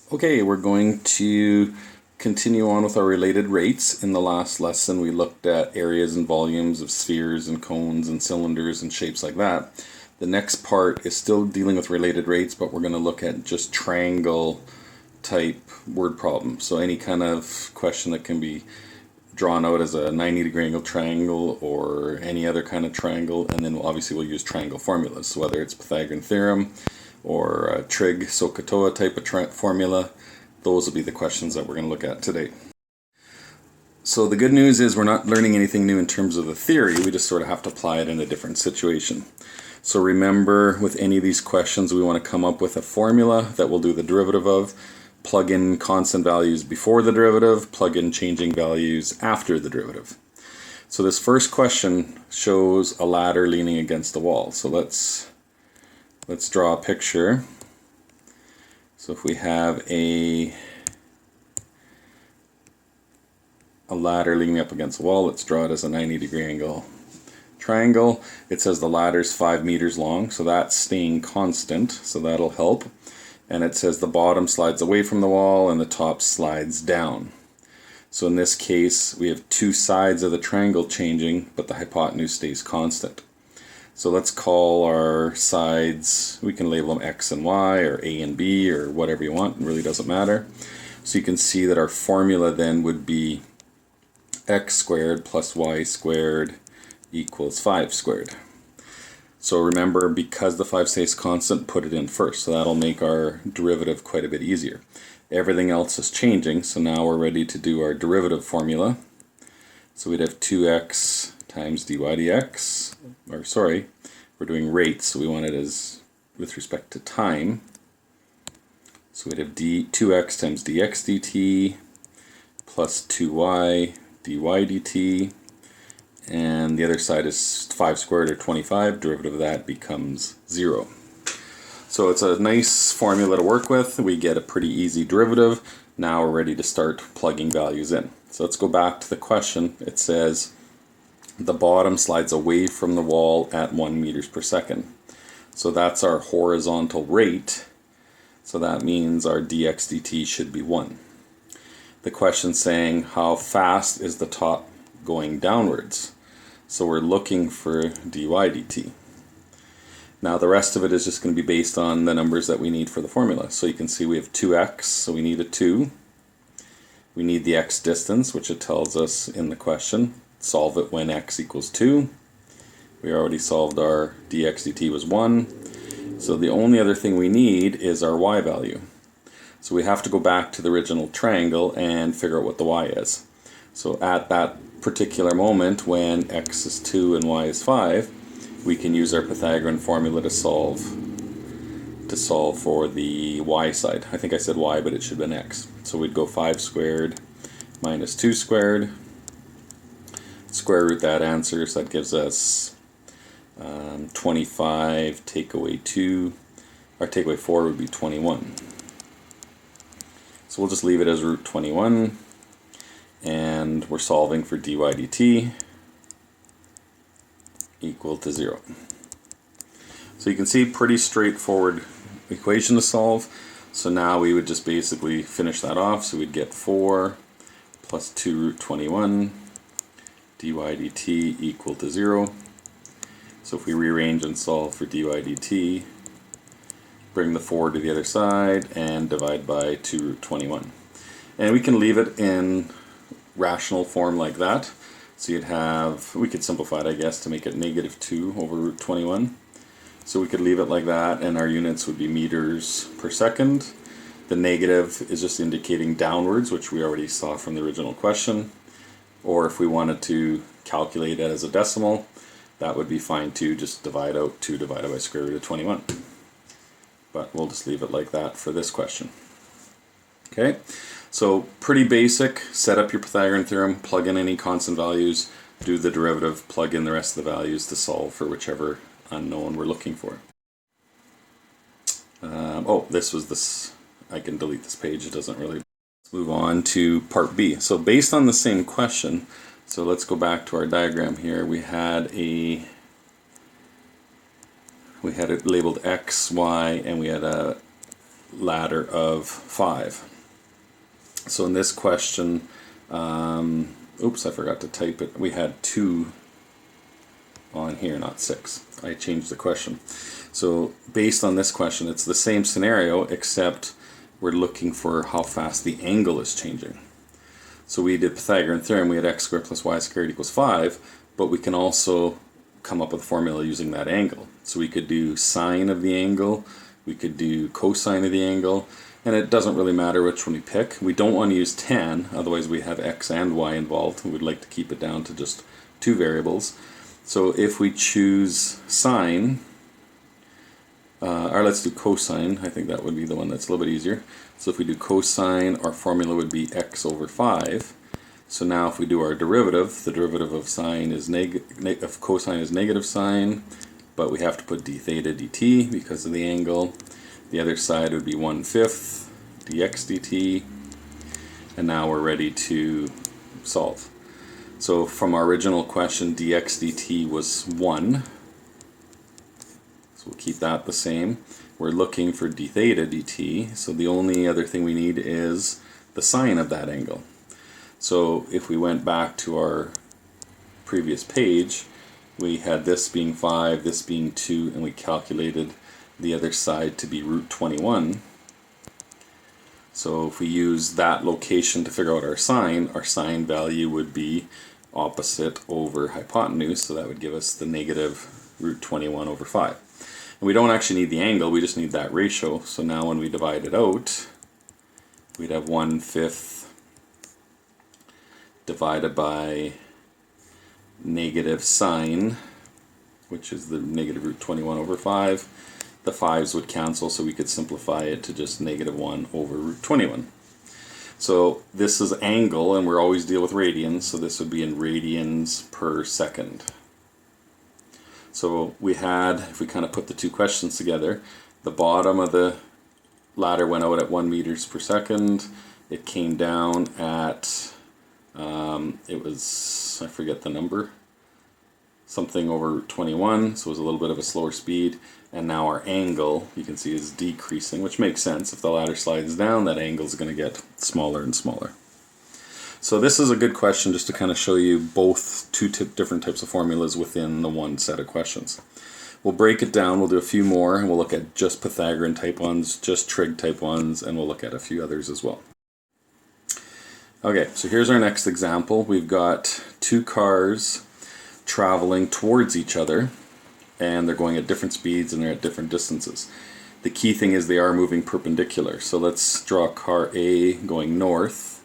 Okay, we're going to continue on with our related rates. In the last lesson, we looked at areas and volumes of spheres and cones and cylinders and shapes like that. The next part is still dealing with related rates, but we're going to look at just triangle type word problems. So any kind of question that can be drawn out as a 90-degree angle triangle or any other kind of triangle, and then obviously we'll use triangle formulas. So whether it's Pythagorean theorem or a trig SOHCAHTOA type of formula, those will be the questions that we're going to look at today. So the good news is we're not learning anything new in terms of the theory, we just sort of have to apply it in a different situation. So remember, with any of these questions, we want to come up with a formula that we'll do the derivative of, plug in constant values before the derivative, plug in changing values after the derivative. So this first question shows a ladder leaning against the wall. So let's draw a picture. So if we have a ladder leaning up against the wall, let's draw it as a 90-degree angle triangle. It says the ladder's 5 meters long, so that's staying constant, so that'll help. And it says the bottom slides away from the wall and the top slides down. So in this case, we have two sides of the triangle changing, but the hypotenuse stays constant. So let's call our sides, we can label them X and Y or A and B or whatever you want, it really doesn't matter. So you can see that our formula then would be X squared plus Y squared equals 5 squared. So remember, because the 5 stays constant, put it in first. So that'll make our derivative quite a bit easier. Everything else is changing, so now we're ready to do our derivative formula. So we'd have 2x times dy dx, or sorry, we're doing rates, so we want it as with respect to time. So we'd have 2x times dx dt plus 2y dy dt, and the other side is 5 squared or 25, derivative of that becomes 0. So it's a nice formula to work with. We get a pretty easy derivative. Now we're ready to start plugging values in. So let's go back to the question. It says the bottom slides away from the wall at 1 meters per second. So that's our horizontal rate. So that means our dx dt should be 1. The question's saying how fast is the top going downwards. So we're looking for dy dt. Now the rest of it is just going to be based on the numbers that we need for the formula. So you can see we have 2x, so we need a 2. We need the x distance, which it tells us in the question. Solve it when x equals 2. We already solved our dx dt was 1. So the only other thing we need is our y value. So we have to go back to the original triangle and figure out what the y is. So at that particular moment when x is 2 and y is 5, we can use our Pythagorean formula to solve for the y side. I think I said y, but it should have been x. So we'd go 5 squared minus 2 squared. Square root that answer, so that gives us 25, take away 2, or take away 4 would be 21. So we'll just leave it as root 21, and we're solving for dy dt equal to 0. So you can see, pretty straightforward equation to solve. So now we would just basically finish that off. So we'd get 4 plus 2 root 21 dy dt equal to 0. So if we rearrange and solve for dy dt, bring the 4 to the other side and divide by 2 root 21. And we can leave it in rational form like that. So you'd have, we could simplify it, I guess, to make it negative 2 over root 21. So we could leave it like that, and our units would be meters per second. The negative is just indicating downwards, which we already saw from the original question. Or if we wanted to calculate it as a decimal, that would be fine too. Just divide out 2 divided by square root of 21. But we'll just leave it like that for this question. Okay, so pretty basic. Set up your Pythagorean theorem, plug in any constant values, do the derivative, plug in the rest of the values to solve for whichever unknown we're looking for. This was this. I can delete this page, it doesn't really. Let's move on to part B. So based on the same question, so let's go back to our diagram here. We had it labeled X, Y, and we had a ladder of 5. So in this question, oops, I forgot to type it. We had 2 on here, not 6. I changed the question. So based on this question, it's the same scenario, except we're looking for how fast the angle is changing. So we did Pythagorean theorem, we had x squared plus y squared equals 5, but we can also come up with a formula using that angle. So we could do sine of the angle, we could do cosine of the angle, and it doesn't really matter which one we pick. We don't want to use tan, otherwise we have x and y involved. We would like to keep it down to just 2 variables. So if we choose sine, or let's do cosine, I think that would be the one that's a little bit easier. So if we do cosine, our formula would be x over 5. So now if we do our derivative, the derivative of sine is of cosine is negative sine, but we have to put d theta dt because of the angle. The other side would be 1/5 dx dt, and now we're ready to solve. So from our original question, dx dt was 1. So we'll keep that the same. We're looking for d theta dt, so the only other thing we need is the sine of that angle. So if we went back to our previous page, we had this being 5, this being 2, and we calculated the other side to be root 21. So if we use that location to figure out our sine value would be opposite over hypotenuse, so that would give us the negative root 21 over 5. And we don't actually need the angle, we just need that ratio. So now when we divide it out, we'd have 1/5 divided by negative sine, which is the negative root 21 over 5. The 5's would cancel, so we could simplify it to just negative 1 over root 21. So this is angle, and we're always deal with radians, so this would be in radians per second. So we had, if we kind of put the two questions together, the bottom of the ladder went out at 1 meters per second. It came down at, it was, I forget the number, something over 21, so it was a little bit of a slower speed. And now our angle, you can see, is decreasing, which makes sense. If the ladder slides down, that angle is going to get smaller and smaller. So this is a good question just to kind of show you both two different types of formulas within the one set of questions. We'll break it down, we'll do a few more, and we'll look at just Pythagorean type ones, just trig type ones, and we'll look at a few others as well. Okay, so here's our next example. We've got two cars traveling towards each other, and they're going at different speeds and they're at different distances. The key thing is they are moving perpendicular. So let's draw car A going north.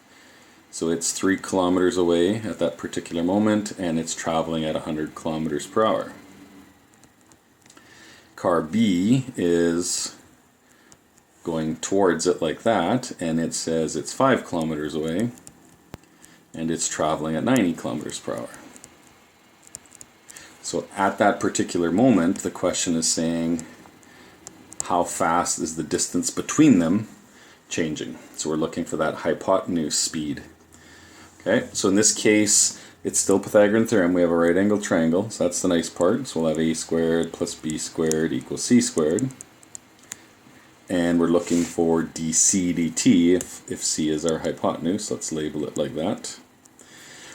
So it's 3 kilometers away at that particular moment, and it's traveling at 100 kilometers per hour. Car B is going towards it like that, and it says it's 5 kilometers away, and it's traveling at 90 kilometers per hour. So at that particular moment, the question is saying how fast is the distance between them changing. So we're looking for that hypotenuse speed. Okay, so in this case, it's still Pythagorean theorem. We have a right angled triangle, so that's the nice part. So we'll have a squared plus b squared equals c squared. And we're looking for dc dt if c is our hypotenuse. Let's label it like that.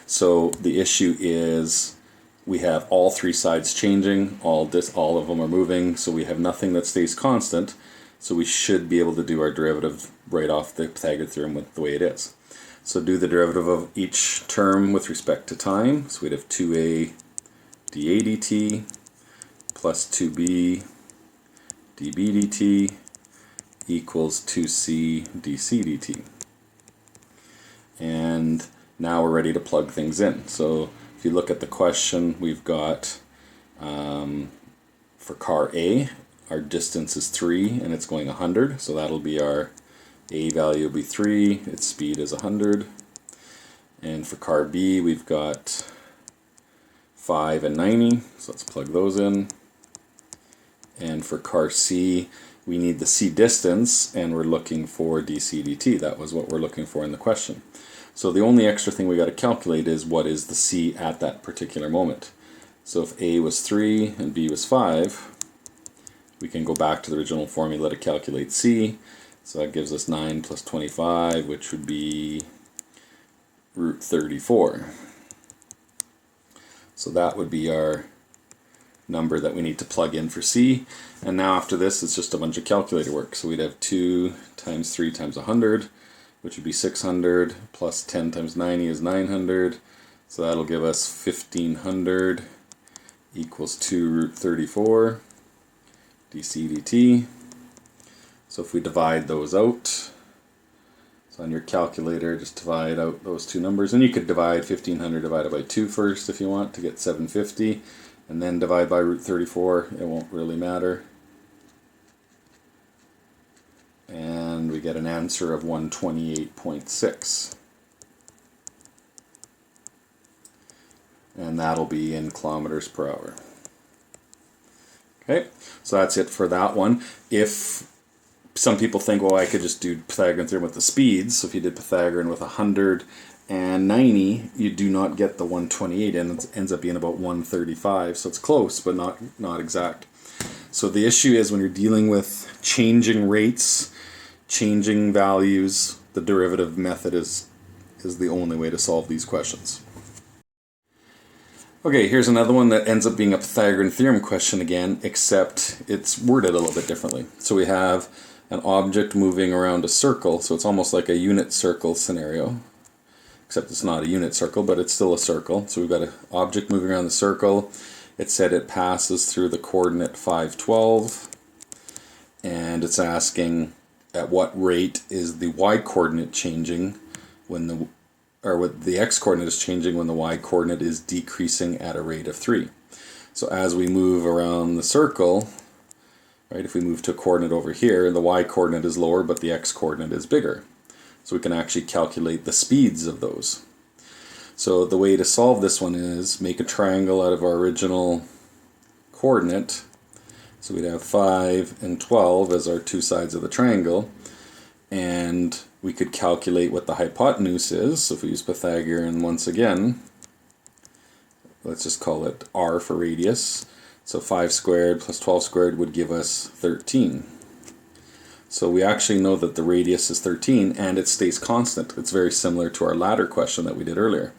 So the issue is we have all three sides changing, all of them are moving, so we have nothing that stays constant, so we should be able to do our derivative right off the Pythagorean theorem with the way it is. So do the derivative of each term with respect to time. So we'd have 2a dA dt plus 2b dB dt equals 2c dc dt. And now we're ready to plug things in. So if you look at the question, we've got for car A, our distance is 3 and it's going 100, so that'll be our A value will be 3, its speed is 100. And for car B, we've got 5 and 90, so let's plug those in. And for car C, we need the C distance, and we're looking for dc dt. That was what we're looking for in the question. So the only extra thing we got to calculate is what is the C at that particular moment. So if A was 3 and B was 5, we can go back to the original formula to calculate C. So that gives us 9 plus 25, which would be root 34. So that would be our number that we need to plug in for C. And now after this, it's just a bunch of calculator work. So we'd have 2 times 3 times 100, which would be 600, plus 10 times 90 is 900. So that'll give us 1500 equals 2 root 34 dc dt. So if we divide those out, so on your calculator, just divide out those two numbers. And you could divide 1500 divided by 2 first if you want to get 750. And then divide by root 34, it won't really matter. And we get an answer of 128.6. And that'll be in kilometers per hour. Okay, so that's it for that one. If some people think, well, I could just do Pythagorean theorem with the speeds. So if you did Pythagorean with 190, you do not get the 128, and it ends up being about 135. So it's close, but not exact. So the issue is when you're dealing with changing rates, changing values, the derivative method is the only way to solve these questions. Okay, here's another one that ends up being a Pythagorean theorem question again, except it's worded a little bit differently. So we have an object moving around a circle, so it's almost like a unit circle scenario, except it's not a unit circle, but it's still a circle. So we've got an object moving around the circle. It said it passes through the coordinate 512, and it's asking at what rate is the y-coordinate changing when what the x-coordinate is changing when the y-coordinate is decreasing at a rate of 3. So as we move around the circle, right, if we move to a coordinate over here, the y-coordinate is lower, but the x-coordinate is bigger. So we can actually calculate the speeds of those. So the way to solve this one is make a triangle out of our original coordinate. So we'd have 5 and 12 as our two sides of the triangle. And we could calculate what the hypotenuse is. So if we use Pythagorean once again, let's just call it r for radius. So 5 squared plus 12 squared would give us 13. So we actually know that the radius is 13 and it stays constant. It's very similar to our ladder question that we did earlier.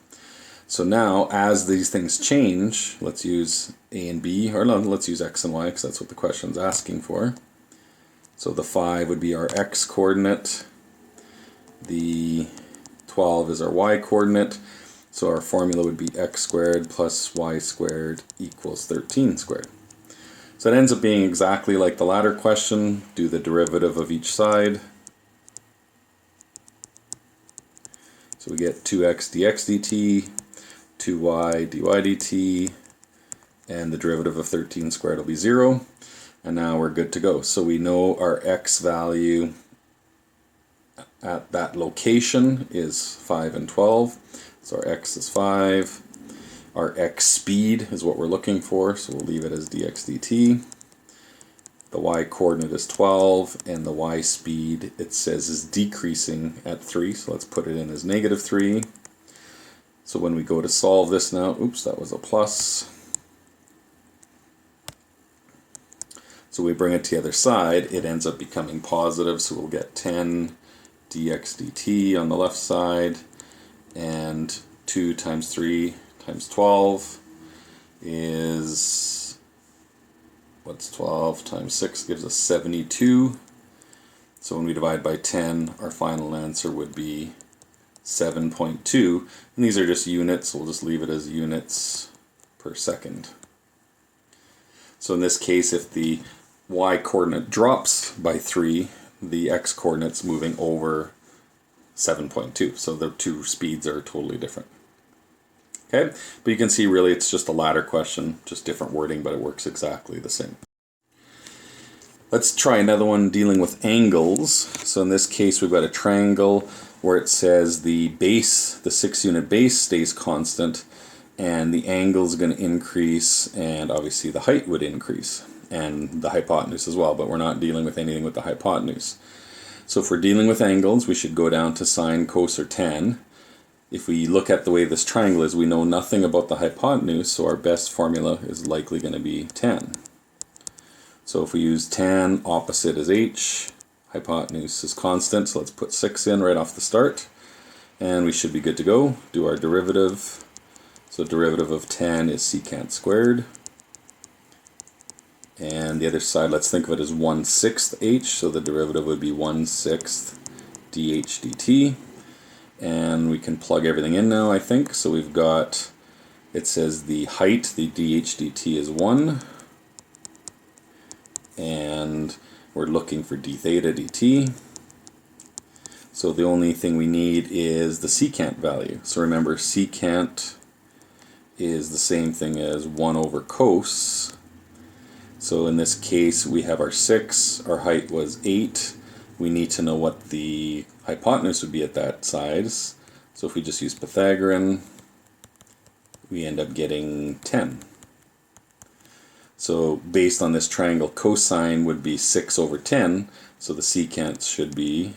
So now as these things change, let's use a and b, or no, let's use x and y because that's what the question's asking for. So the 5 would be our x coordinate, the 12 is our y coordinate, so our formula would be x squared plus y squared equals 13 squared. So it ends up being exactly like the ladder question. Do the derivative of each side. So we get 2x dx dt, 2y dy dt, and the derivative of 13 squared will be 0. And now we're good to go. So we know our x value at that location is 5 and 12. So our x is 5. Our x speed is what we're looking for, so we'll leave it as dx dt. The y coordinate is 12, and the y speed, it says, is decreasing at 3, so let's put it in as negative 3. So when we go to solve this now, oops, that was a plus. So we bring it to the other side, it ends up becoming positive, so we'll get 10 dx dt on the left side, and 2 times 3 times 12 is, what's 12 times 6 gives us 72. So when we divide by 10, our final answer would be 7.2. And these are just units, so we'll just leave it as units per second. So in this case, if the y-coordinate drops by 3, the x-coordinate's moving over 7.2. So the two speeds are totally different. Okay, but you can see really it's just a ladder question, just different wording, but it works exactly the same. Let's try another one dealing with angles. So in this case, we've got a triangle where it says the base, the 6-unit base stays constant, and the angle is going to increase, and obviously the height would increase, and the hypotenuse as well, but we're not dealing with anything with the hypotenuse. So if we're dealing with angles, we should go down to sine, cos, or tan. If we look at the way this triangle is, we know nothing about the hypotenuse, so our best formula is likely going to be tan. So if we use tan, opposite is h, hypotenuse is constant, so let's put 6 in right off the start. And we should be good to go. Do our derivative. So derivative of 10 is secant squared. And the other side, let's think of it as 1/6 h, so the derivative would be 1/6 dh dt. And we can plug everything in now, I think. So we've got, it says the height, the dh dt is 1. And we're looking for d theta dt. So the only thing we need is the secant value. So remember, secant is the same thing as 1 over cos. So in this case, we have our 6, our height was 8. We need to know what the hypotenuse would be at that size. So if we just use Pythagorean, we end up getting 10. So based on this triangle, cosine would be 6 over 10, so the secant should be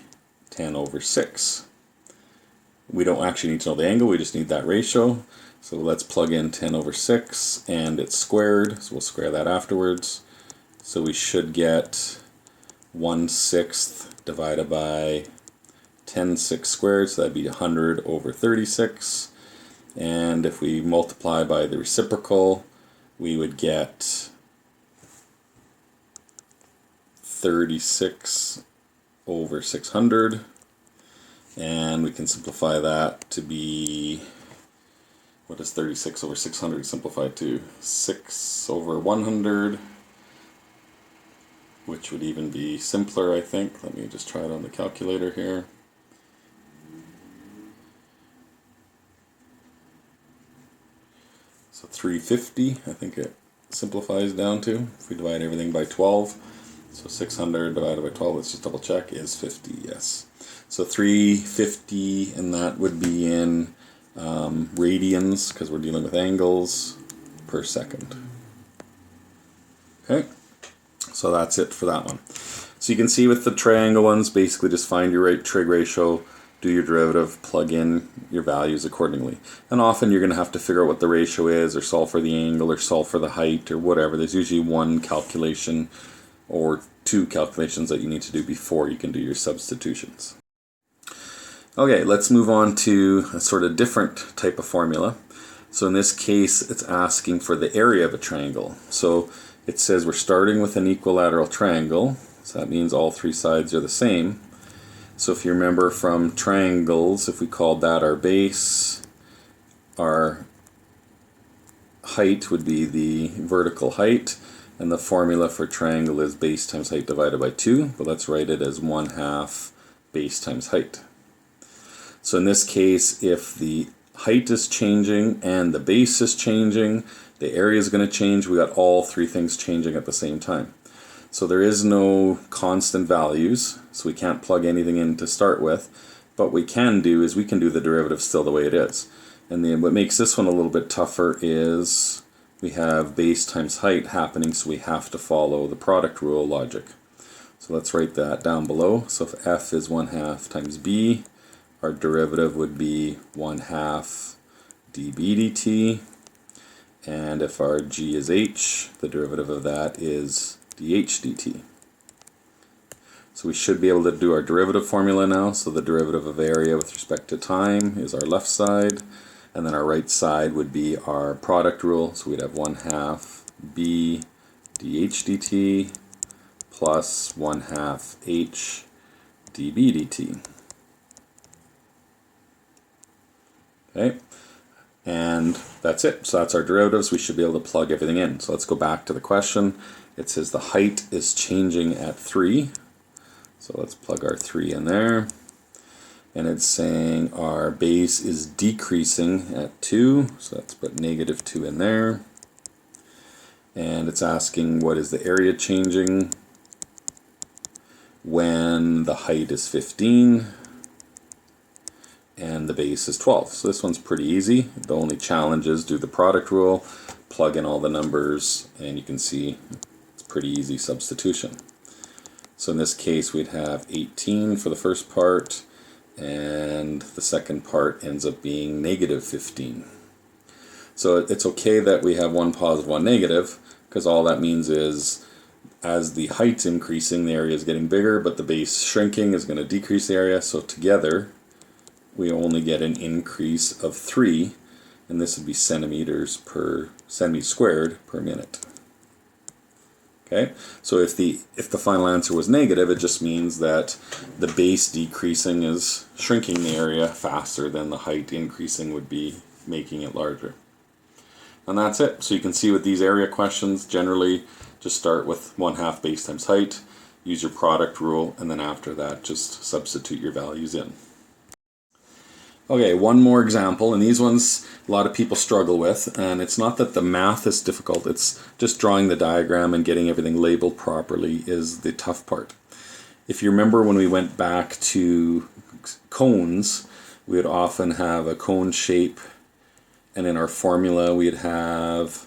10 over 6. We don't actually need to know the angle, we just need that ratio. So let's plug in 10 over 6, and it's squared, so we'll square that afterwards. So we should get 1/6 divided by 10/6 squared, so that'd be 100 over 36. And if we multiply by the reciprocal, we would get 36 over 600. And we can simplify that to be, what is 36 over 600 simplified to? 6 over 100, which would even be simpler, I think. Let me just try it on the calculator here. So 350, I think it simplifies down to, if we divide everything by 12. So 600 divided by 12, let's just double check, is 50, yes. So 350, and that would be in radians, because we're dealing with angles, per second. Okay, so that's it for that one. So you can see with the triangle ones, basically just find your right trig ratio, do your derivative, plug in your values accordingly. And often you're going to have to figure out what the ratio is, or solve for the angle, or solve for the height, or whatever. There's usually one calculation or two calculations that you need to do before you can do your substitutions. Okay, let's move on to a sort of different type of formula. So in this case, it's asking for the area of a triangle. So it says we're starting with an equilateral triangle, so that means all three sides are the same. So if you remember from triangles, if we called that our base, our height would be the vertical height, and the formula for triangle is base times height divided by 2, but let's write it as 1/2 base times height. So in this case, if the height is changing and the base is changing, the area is going to change. We got all three things changing at the same time. So there is no constant values, so we can't plug anything in to start with. But what we can do is we can do the derivative still the way it is. And then what makes this one a little bit tougher is we have base times height happening, so we have to follow the product rule logic. So let's write that down below. So if f is 1/2 times b, our derivative would be 1/2 dB dt. And if our g is h, the derivative of that is dh dt. So we should be able to do our derivative formula now. So the derivative of area with respect to time is our left side, and then our right side would be our product rule. So we'd have 1/2 b dh dt plus 1/2 h dB dt. Okay, and that's it. So that's our derivatives. We should be able to plug everything in. So let's go back to the question. It says the height is changing at 3. So let's plug our 3 in there. And it's saying our base is decreasing at 2. So let's put -2 in there. And it's asking what is the area changing when the height is 15. And the base is 12. So this one's pretty easy. The only challenge is do the product rule, plug in all the numbers, and you can see it's pretty easy substitution. So in this case we'd have 18 for the first part, and the second part ends up being -15. So it's okay that we have one positive, one negative, because all that means is as the height's increasing, the area is getting bigger, but the base shrinking is going to decrease the area. So together, we only get an increase of 3, and this would be centimeters squared per minute. Okay, so if the final answer was negative, it just means that the base decreasing is shrinking the area faster than the height increasing would be making it larger. And that's it. So you can see with these area questions, generally just start with 1/2 base times height, use your product rule, and then after that just substitute your values in. Okay, one more example, and these ones a lot of people struggle with, and it's not that the math is difficult, it's just drawing the diagram and getting everything labeled properly is the tough part. If you remember when we went back to cones, we would often have a cone shape, and in our formula we'd have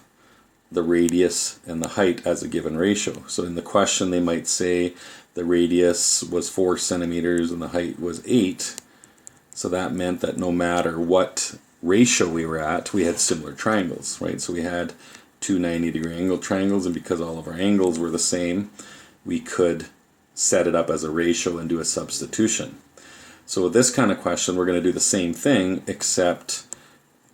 the radius and the height as a given ratio. So in the question they might say the radius was 4 centimeters and the height was 8. So that meant that no matter what ratio we were at, we had similar triangles, right? So we had two 90-degree angle triangles, and because all of our angles were the same, we could set it up as a ratio and do a substitution. So with this kind of question, we're going to do the same thing, except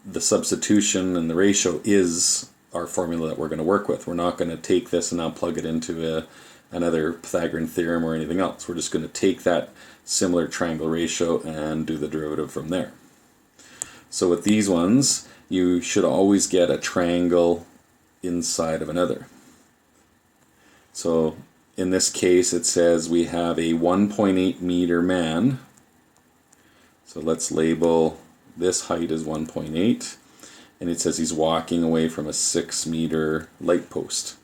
the substitution and the ratio is our formula that we're going to work with. We're not going to take this and now plug it into another Pythagorean theorem or anything else. We're just going to take that similar triangle ratio and do the derivative from there. So with these ones, you should always get a triangle inside of another. So in this case, it says we have a 1.8 meter man. So let's label this height as 1.8, and it says he's walking away from a 6 meter light post.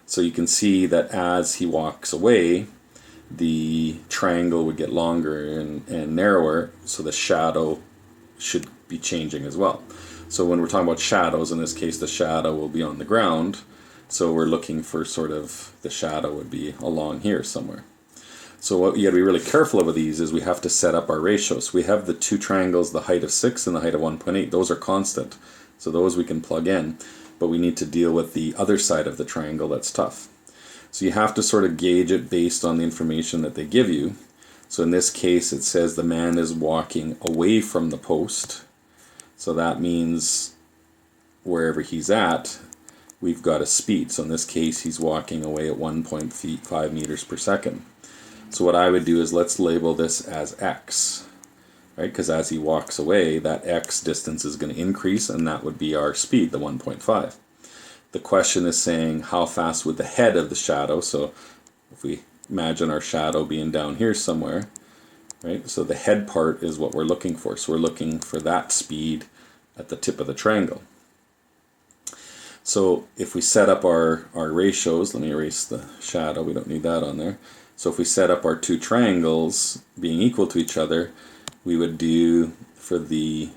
So you can see that as he walks away, the triangle would get longer and narrower, so the shadow should be changing as well. So when we're talking about shadows, in this case the shadow will be on the ground, so we're looking for sort of the shadow would be along here somewhere. So what you got to be really careful of with these is we have to set up our ratios. We have the two triangles, the height of 6 and the height of 1.8. Those are constant, so those we can plug in, but we need to deal with the other side of the triangle that's tough. So you have to sort of gauge it based on the information that they give you. So in this case it says the man is walking away from the post. So that means wherever he's at, we've got a speed. So in this case he's walking away at 1.5 meters per second. So what I would do is let's label this as x, right? Because as he walks away, that x distance is going to increase, and that would be our speed, the 1.5. The question is saying how fast would the head of the shadow, so if we imagine our shadow being down here somewhere, right? So the head part is what we're looking for. So we're looking for that speed at the tip of the triangle. So if we set up our ratios, let me erase the shadow, we don't need that on there. So if we set up our two triangles being equal to each other, we would do for the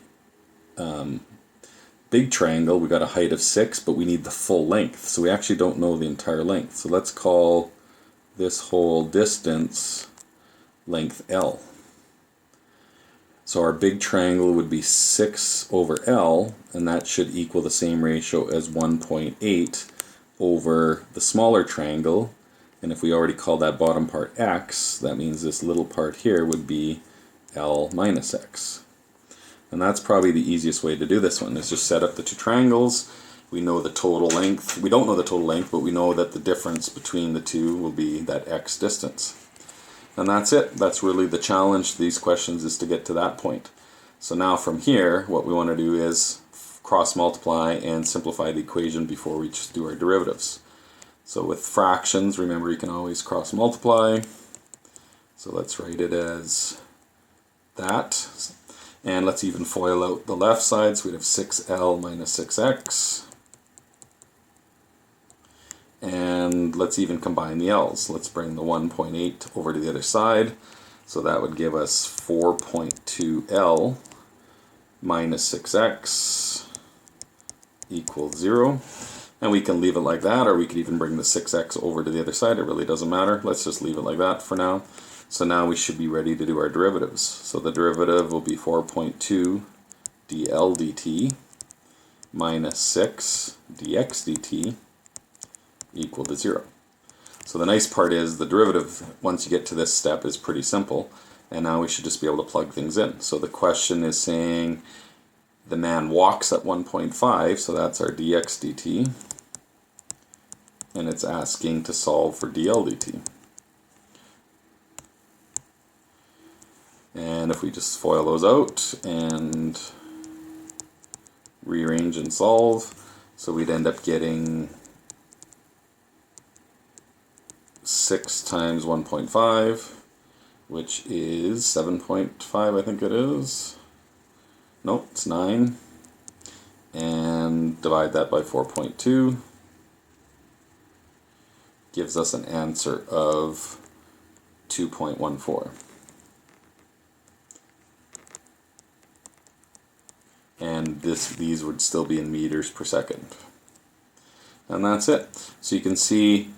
big triangle, we got a height of 6, but we need the full length. So we actually don't know the entire length. So let's call this whole distance length L. So our big triangle would be 6 over L, and that should equal the same ratio as 1.8 over the smaller triangle. And if we already call that bottom part x, that means this little part here would be L minus x. And that's probably the easiest way to do this one, is just set up the two triangles. We know the total length. We don't know the total length, but we know that the difference between the two will be that x distance. And that's it. That's really the challenge to these questions, is to get to that point. So now from here, what we want to do is cross multiply and simplify the equation before we just do our derivatives. So with fractions, remember you can always cross multiply. So let's write it as that. And let's even FOIL out the left side, so we'd have 6L minus 6x. And let's even combine the L's. Let's bring the 1.8 over to the other side. So that would give us 4.2L minus 6x equals 0. And we can leave it like that, or we could even bring the 6x over to the other side. It really doesn't matter. Let's just leave it like that for now. So now we should be ready to do our derivatives. So the derivative will be 4.2 dl dt minus 6 dx dt equal to 0. So the nice part is the derivative, once you get to this step, is pretty simple. And now we should just be able to plug things in. So the question is saying the man walks at 1.5, so that's our dx dt. And it's asking to solve for dl dt. And if we just FOIL those out and rearrange and solve, so we'd end up getting 6 times 1.5, which is 7.5, I think it is. Nope, it's 9. And divide that by 4.2. Gives us an answer of 2.14. And these would still be in meters per second. And that's it. So you can see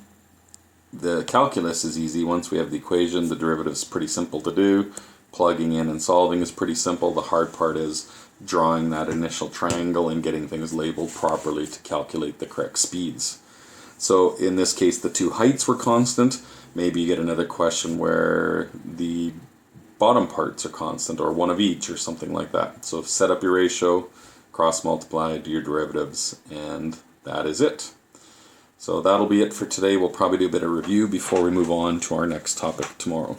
the calculus is easy. Once we have the equation, the derivative is pretty simple to do. Plugging in and solving is pretty simple. The hard part is drawing that initial triangle and getting things labeled properly to calculate the correct speeds. So in this case, the two heights were constant. Maybe you get another question where the bottom parts are constant, or one of each, or something like that. So set up your ratio, cross multiply, do your derivatives, and that is it. So that'll be it for today. We'll probably do a bit of review before we move on to our next topic tomorrow.